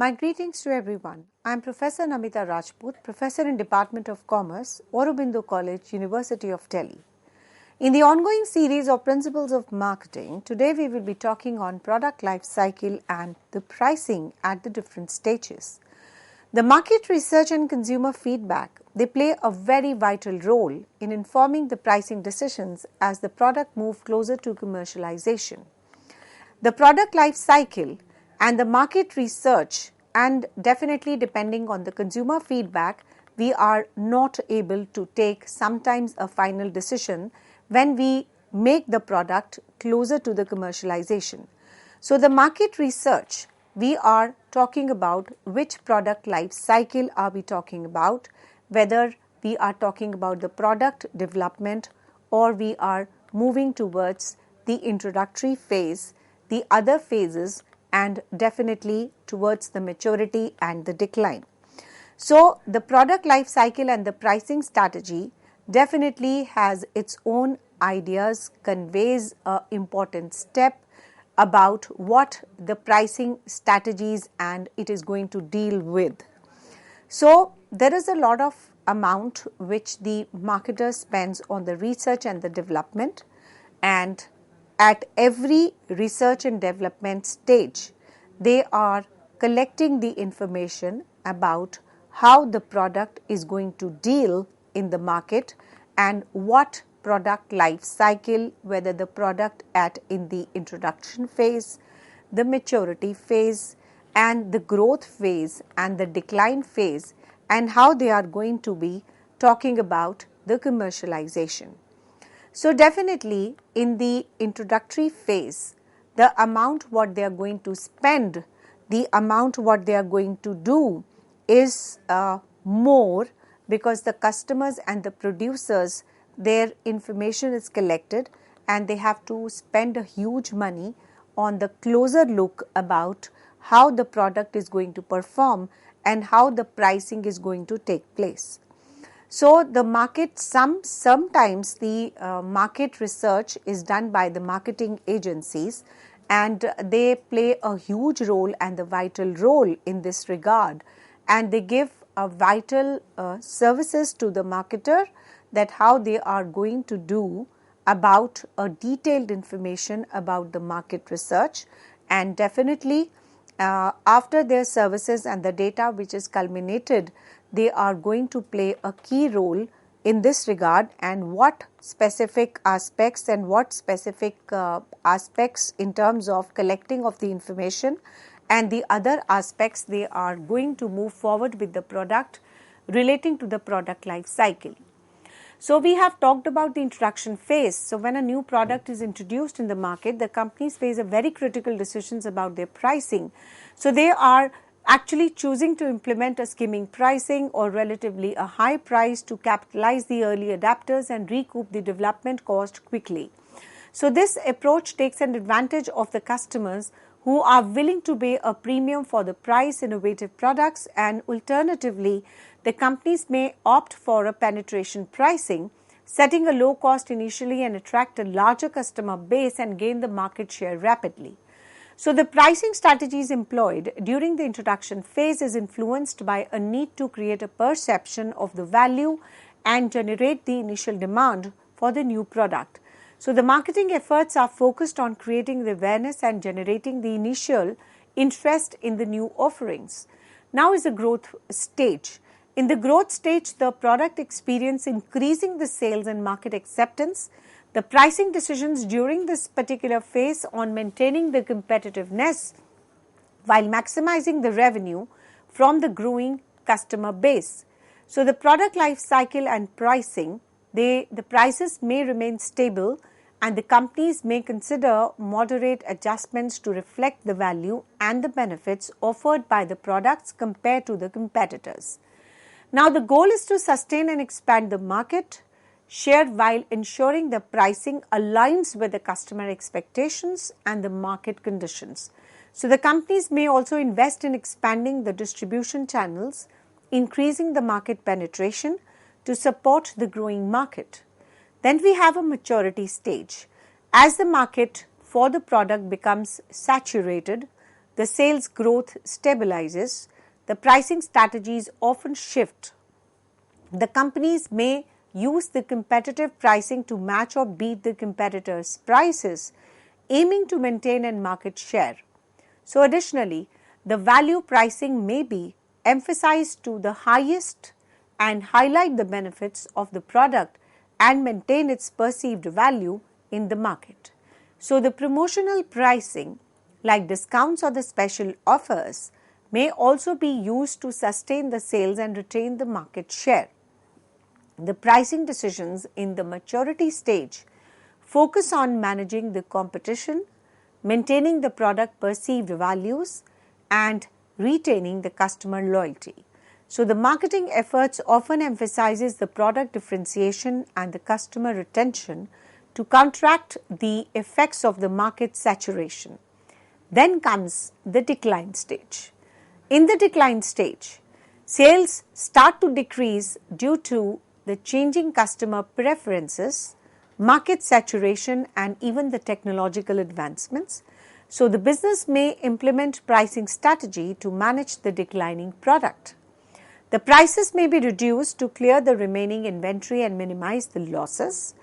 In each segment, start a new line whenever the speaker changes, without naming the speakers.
My greetings to everyone. I am Professor Namita Rajput, Professor in Department of Commerce, Aurobindo College, University of Delhi. In the ongoing series of Principles of Marketing, today we will be talking on product life cycle and the pricing at the different stages. The market research and consumer feedback, they play a very vital role in informing the pricing decisions as the product moves closer to commercialization. The product life cycle and the market research, and definitely depending on the consumer feedback, we are not able to take sometimes a final decision when we make the product closer to the commercialization. So the market research, we are talking about which product life cycle are we talking about, whether we are talking about the product development or we are moving towards the introductory phase, the other phases, and definitely towards the maturity and the decline. So the product life cycle and the pricing strategy definitely has its own ideas, conveys an important step about what the pricing strategies and it is going to deal with. So there is a lot of amount which the marketer spends on the research and the development, and at every research and development stage, they are collecting the information about how the product is going to deal in the market and what product life cycle, whether the product in the introduction phase, the maturity phase, and the growth phase and the decline phase, and how they are going to be talking about the commercialization. So definitely in the introductory phase, the amount what they are going to spend, the amount what they are going to do is more, because the customers and the producers, their information is collected and they have to spend a huge money on the closer look about how the product is going to perform and how the pricing is going to take place. So the market, sometimes the market research is done by the marketing agencies, and they play a huge role and the vital role in this regard, and they give a vital services to the marketer that how they are going to do about a detailed information about the market research, and definitely after their services and the data which is culminated, they are going to play a key role in this regard, and what specific aspects and what specific aspects in terms of collecting of the information and the other aspects they are going to move forward with the product relating to the product life cycle. So we have talked about the introduction phase. So when a new product is introduced in the market, the companies face a very critical decisions about their pricing. So they are actually choosing to implement a skimming pricing or relatively a high price to capitalize the early adapters and recoup the development cost quickly. So this approach takes an advantage of the customers who are willing to pay a premium for the price innovative products, and alternatively the companies may opt for a penetration pricing, setting a low cost initially and attract a larger customer base and gain the market share rapidly. So the pricing strategies employed during the introduction phase is influenced by a need to create a perception of the value and generate the initial demand for the new product. So the marketing efforts are focused on creating the awareness and generating the initial interest in the new offerings. Now is the growth stage. In the growth stage, the product experience increasing the sales and market acceptance. The pricing decisions during this particular phase on maintaining the competitiveness while maximizing the revenue from the growing customer base. So the product life cycle and pricing, the prices may remain stable and the companies may consider moderate adjustments to reflect the value and the benefits offered by the products compared to the competitors. Now the goal is to sustain and expand the market share while ensuring the pricing aligns with the customer expectations and the market conditions. So the companies may also invest in expanding the distribution channels, increasing the market penetration to support the growing market. Then we have a maturity stage. As the market for the product becomes saturated, the sales growth stabilizes, the pricing strategies often shift. The companies may use the competitive pricing to match or beat the competitors' prices, aiming to maintain a market share. So additionally, the value pricing may be emphasized to the highest and highlight the benefits of the product and maintain its perceived value in the market. So the promotional pricing, like discounts or the special offers, may also be used to sustain the sales and retain the market share. The pricing decisions in the maturity stage focus on managing the competition, maintaining the product perceived values, and retaining the customer loyalty. So the marketing efforts often emphasizes the product differentiation and the customer retention to counteract the effects of the market saturation. Then comes the decline stage. In the decline stage, sales start to decrease due to the changing customer preferences, market saturation, and even the technological advancements. So the business may implement pricing strategy to manage the declining product. The prices may be reduced to clear the remaining inventory and minimize the losses,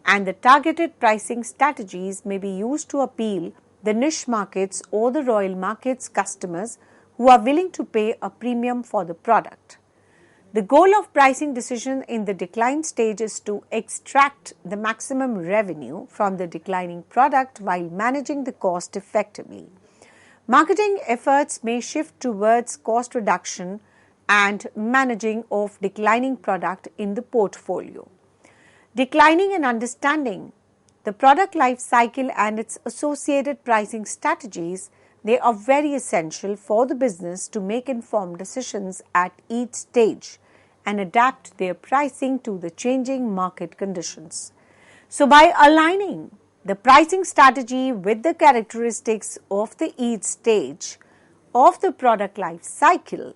and the targeted pricing strategies may be used to appeal the niche markets or the royal markets customers who are willing to pay a premium for the product. The goal of pricing decision in the decline stage is to extract the maximum revenue from the declining product while managing the cost effectively. Marketing efforts may shift towards cost reduction and managing of declining product in the portfolio. Declining and understanding the product life cycle and its associated pricing strategies, they are very essential for the business to make informed decisions at each stage and adapt their pricing to the changing market conditions. So by aligning the pricing strategy with the characteristics of the each stage of the product life cycle,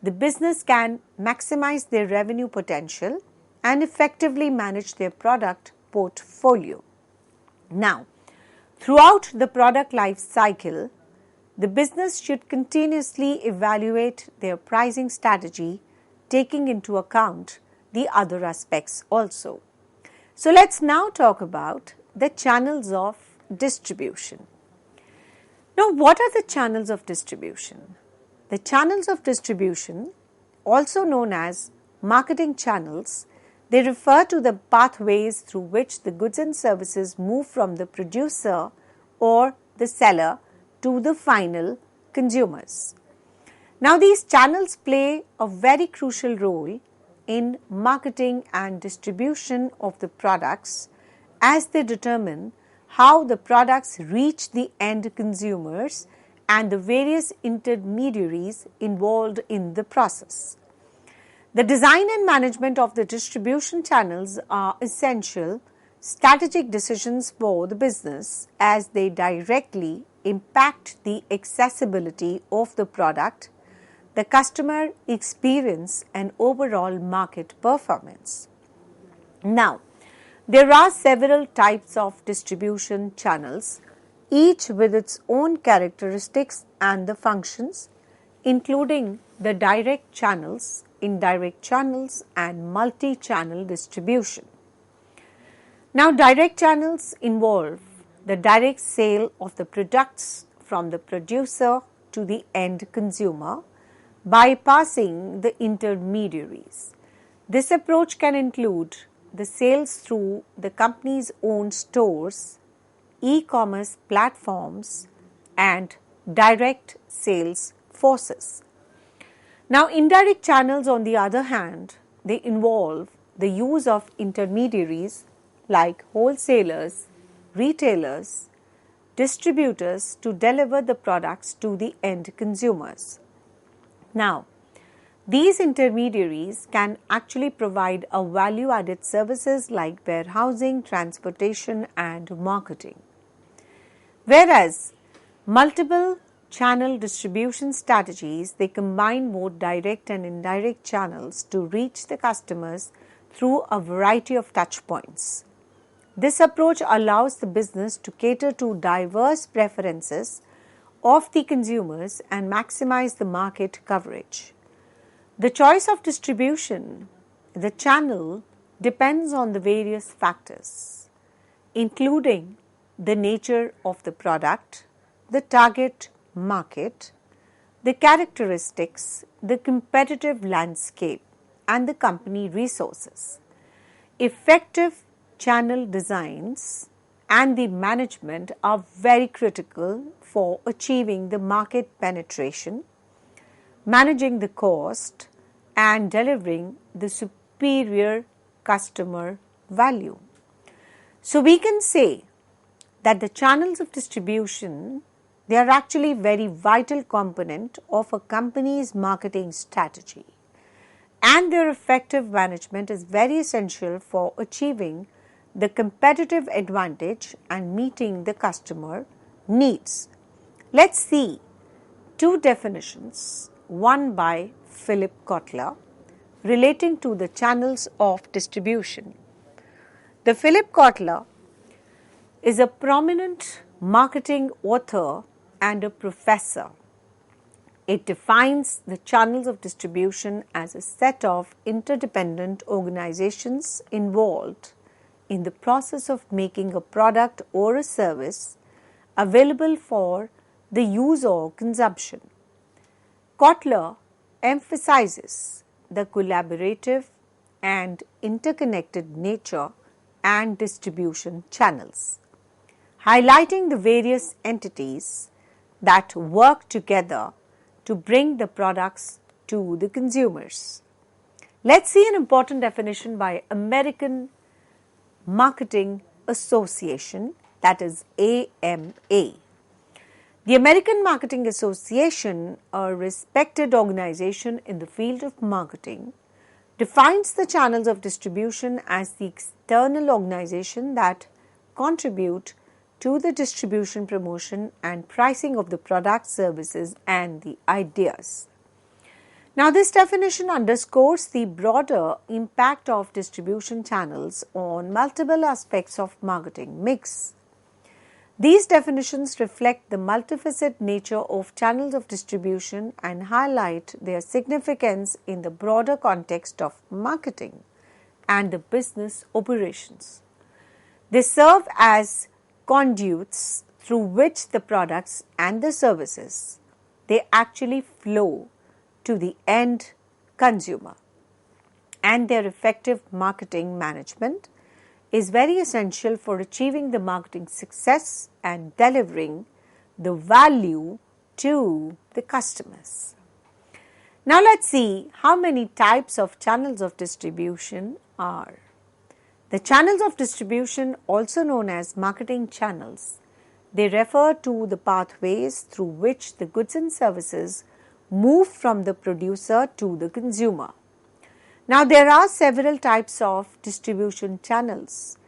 the business can maximize their revenue potential and effectively manage their product portfolio. Now, throughout the product life cycle, the business should continuously evaluate their pricing strategy, taking into account the other aspects also. So let's now talk about the channels of distribution. Now, what are the channels of distribution? The channels of distribution, also known as marketing channels, they refer to the pathways through which the goods and services move from the producer or the seller to the final consumers. Now, these channels play a very crucial role in marketing and distribution of the products as they determine how the products reach the end consumers and the various intermediaries involved in the process. The design and management of the distribution channels are essential strategic decisions for the business as they directly impact the accessibility of the product, the customer experience, and overall market performance. Now, there are several types of distribution channels, each with its own characteristics and the functions, including the direct channels, indirect channels, and multi-channel distribution. Now, direct channels involve the direct sale of the products from the producer to the end consumer, bypassing the intermediaries. This approach can include the sales through the company's own stores, e-commerce platforms, and direct sales forces. Now, indirect channels, on the other hand, they involve the use of intermediaries like wholesalers, retailers, distributors to deliver the products to the end consumers. Now, these intermediaries can actually provide a value-added services like warehousing, transportation, and marketing. Whereas multiple channel distribution strategies, they combine both direct and indirect channels to reach the customers through a variety of touch points. This approach allows the business to cater to diverse preferences of the consumers and maximize the market coverage. The choice of distribution, the channel, depends on the various factors, including the nature of the product, the target market, the characteristics, the competitive landscape, and the company resources. Effective channel designs and the management are very critical for achieving the market penetration, managing the cost, and delivering the superior customer value. So we can say that the channels of distribution, they are actually very vital component of a company's marketing strategy, and their effective management is very essential for achieving the competitive advantage and meeting the customer needs. Let's see two definitions, one by Philip Kotler, relating to the channels of distribution. The Philip Kotler is a prominent marketing author and a professor. It defines the channels of distribution as a set of interdependent organizations involved in the process of making a product or a service available for the use or consumption. Kotler emphasizes the collaborative and interconnected nature and distribution channels, highlighting the various entities that work together to bring the products to the consumers. Let's see an important definition by American Marketing Association, that is AMA. The American Marketing Association, a respected organization in the field of marketing, defines the channels of distribution as the external organization that contribute to the distribution, promotion, and pricing of the products, services, and the ideas. Now, this definition underscores the broader impact of distribution channels on multiple aspects of marketing mix. These definitions reflect the multifaceted nature of channels of distribution and highlight their significance in the broader context of marketing and the business operations. They serve as conduits through which the products and the services, they actually flow to the end consumer, and their effective marketing management is very essential for achieving the marketing success and delivering the value to the customers. Now let's see how many types of channels of distribution are. The channels of distribution, also known as marketing channels, they refer to the pathways through which the goods and services move from the producer to the consumer. Now, there are several types of distribution channels,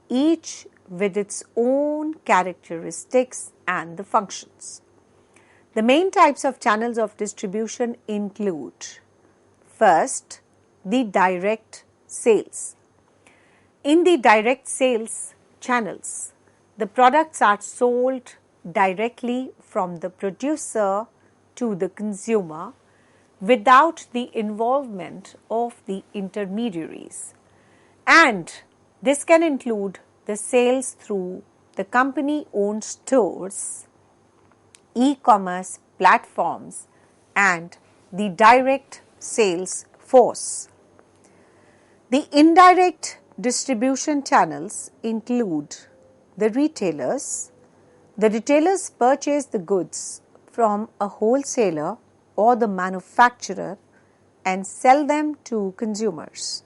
each with its own characteristics and the functions. The main types of channels of distribution include, first, the direct sales. In the direct sales channels, the products are sold directly from the producer to the consumer without the involvement of the intermediaries, and this can include the sales through the company-owned stores, e-commerce platforms, and the direct sales force. The indirect distribution channels include the retailers. The retailers purchase the goods from a wholesaler or the manufacturer and sell them to consumers.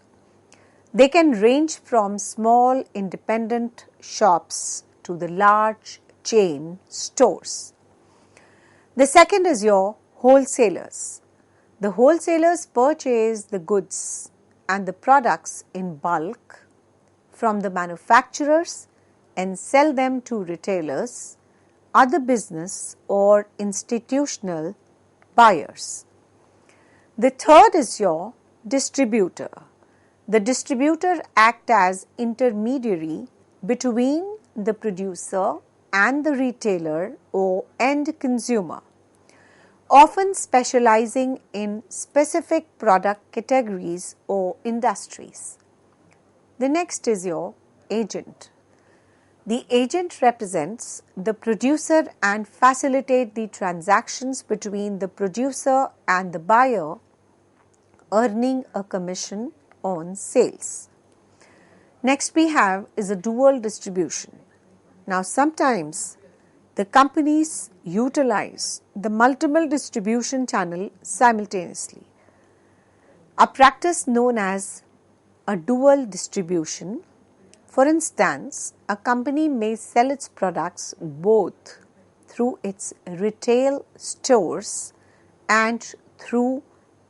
They can range from small independent shops to the large chain stores. The second is your wholesalers. The wholesalers purchase the goods and the products in bulk from the manufacturers and sell them to retailers, other business or institutional buyers. The third is your distributor. The distributor acts as intermediary between the producer and the retailer or end consumer, often specializing in specific product categories or industries. The next is your agent. The agent represents the producer and facilitate the transactions between the producer and the buyer, earning a commission on sales. Next we have is a dual distribution. Now sometimes the companies utilize the multiple distribution channel simultaneously. A practice known as a dual distribution. For instance, a company may sell its products both through its retail stores and through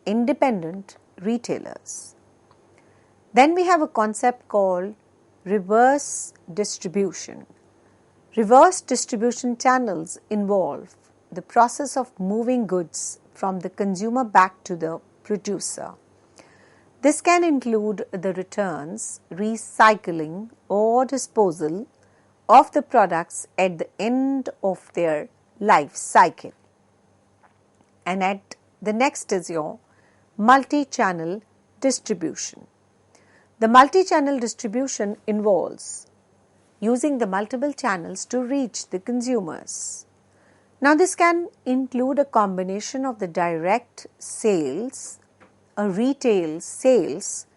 independent retailers. Then we have a concept called reverse distribution. Reverse distribution channels involve the process of moving goods from the consumer back to the producer. This can include the returns, recycling or disposal of the products at the end of their life cycle. And at the next is your multi-channel distribution. The multi-channel distribution involves using the multiple channels to reach the consumers. Now this can include a combination of the direct sales, a retail sales,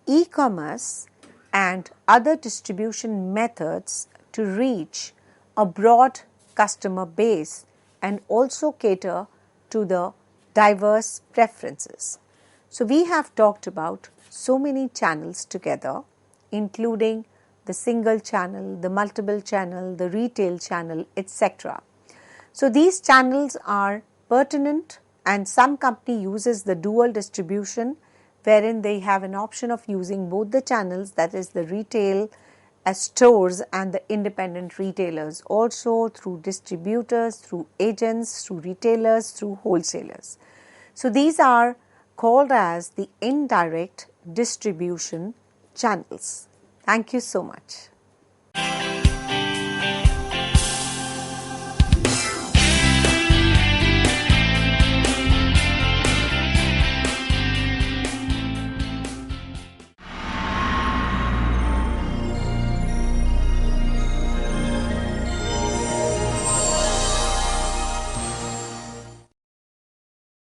e-commerce and other distribution methods to reach a broad customer base and also cater to the diverse preferences. So we have talked about so many channels together, including the single channel, the multiple channel, the retail channel, etc. So these channels are pertinent, and some company uses the dual distribution wherein they have an option of using both the channels, that is the retail stores and the independent retailers, also through distributors, through agents, through retailers, through wholesalers. So these are called as the indirect distribution channels. Thank you so much.